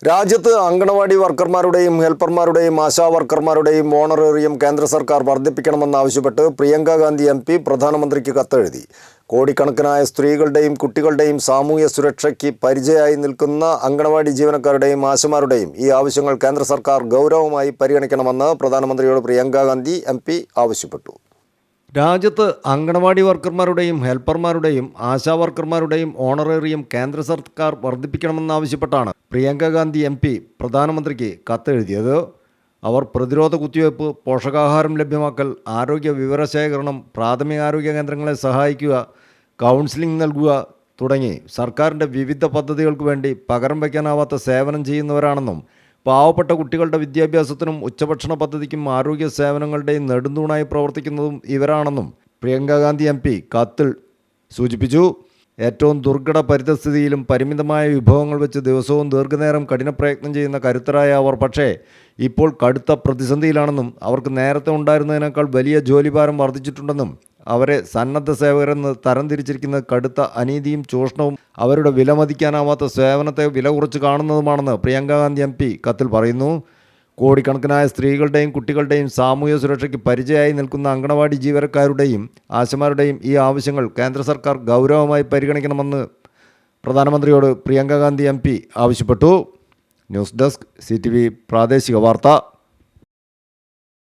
രാജ്യത്ത് അങ്കണവാടി വർക്കർമാരുടെയും ഹെൽപ്പർമാരുടെയും ആശാ വർക്കർമാരുടെയും ഓണറേറിയം കേന്ദ്ര സർക്കാർ വർദ്ധിപ്പിക്കണമെന്നാവശ്യപ്പെട്ട് പ്രിയങ്ക ഗാന്ധി MP പ്രധാനമന്ത്രിക്ക് കത്തെഴുതി. കോടിക്കണക്കിനായ സ്ത്രീകളുടെയും കുട്ടികളുടെയും സാമൂഹ്യ സുരക്ഷയ്ക്ക് പരിചയമായി നിൽക്കുന്ന അങ്കണവാടി ജീവനക്കാരുടെയും ആശമാരുടെയും ഈ ആവശ്യങ്ങൾ കേന്ദ്ര സർക്കാർ ഗൗരവമായി പരിഗണിക്കണമെന്ന് പ്രധാനമന്ത്രിയോട് പ്രിയങ്ക ഗാന്ധി MP ആവശ്യപ്പെട്ടു. രാജ്യത്ത് അങ്കണവാടി വർക്കർമാരുടെയും ഹെൽപ്പർമാരുടെയും ആശാ വർക്കർമാരുടെയും ഓണറേറിയം കേന്ദ്ര സർക്കാർ വർദ്ധിപ്പിക്കണമെന്നാവശ്യപ്പെട്ടാണ് പ്രിയങ്ക ഗാന്ധി MP പ്രധാനമന്ത്രിക്ക് കത്തെഴുതിയത്. അവർ പ്രതിരോധ കുത്തിവയ്പ്, പോഷകാഹാരം ലഭ്യമാക്കൽ, ആരോഗ്യ വിവരശേഖരണം, പ്രാഥമികാരോഗ്യ കേന്ദ്രങ്ങളെ സഹായിക്കുക, കൗൺസിലിംഗ് നൽകുക തുടങ്ങി സർക്കാരിൻ്റെ വിവിധ പദ്ധതികൾക്ക് വേണ്ടി പകരം വയ്ക്കാനാവാത്ത സേവനം ചെയ്യുന്നവരാണെന്നും പാവപ്പെട്ട കുട്ടികളുടെ വിദ്യാഭ്യാസത്തിനും ഉച്ചഭക്ഷണ പദ്ധതിക്കും ആരോഗ്യ സേവനങ്ങളുടെയും നെടുന്തൂണായി പ്രവർത്തിക്കുന്നതും ഇവരാണെന്നും പ്രിയങ്ക ഗാന്ധി MP കത്തിൽ സൂചിപ്പിച്ചു. ഏറ്റവും ദുർഘട പരിതസ്ഥിതിയിലും പരിമിതമായ വിഭവങ്ങൾ വെച്ച് ദിവസവും ദീർഘനേരം കഠിനപ്രയത്നം ചെയ്യുന്ന കരുത്തരായ അവർ പക്ഷേ ഇപ്പോൾ കടുത്ത പ്രതിസന്ധിയിലാണെന്നും അവർക്ക് നേരത്തെ ഉണ്ടായിരുന്നതിനേക്കാൾ വലിയ ജോലിഭാരം വർദ്ധിച്ചിട്ടുണ്ടെന്നും അവരെ സന്നദ്ധ സേവകരെന്ന് തരംതിരിച്ചിരിക്കുന്നത് കടുത്ത അനീതിയും ചൂഷണവും അവരുടെ വിലമതിക്കാനാവാത്ത സേവനത്തെ വില കുറച്ച് കാണുന്നതുമാണെന്ന് പ്രിയങ്ക ഗാന്ധി MP കത്തിൽ പറയുന്നു. കോടിക്കണക്കിനായ സ്ത്രീകളുടെയും കുട്ടികളുടെയും സാമൂഹ്യ സുരക്ഷയ്ക്ക് പരിചയമായി നിൽക്കുന്ന അങ്കണവാടി ജീവനക്കാരുടെയും ആശമാരുടെയും ഈ ആവശ്യങ്ങൾ കേന്ദ്ര സർക്കാർ ഗൗരവമായി പരിഗണിക്കണമെന്ന് പ്രധാനമന്ത്രിയോട് പ്രിയങ്ക ഗാന്ധി MP ആവശ്യപ്പെട്ടു. ന്യൂസ് ഡെസ്ക് CTV പ്രാദേശിക വാർത്ത.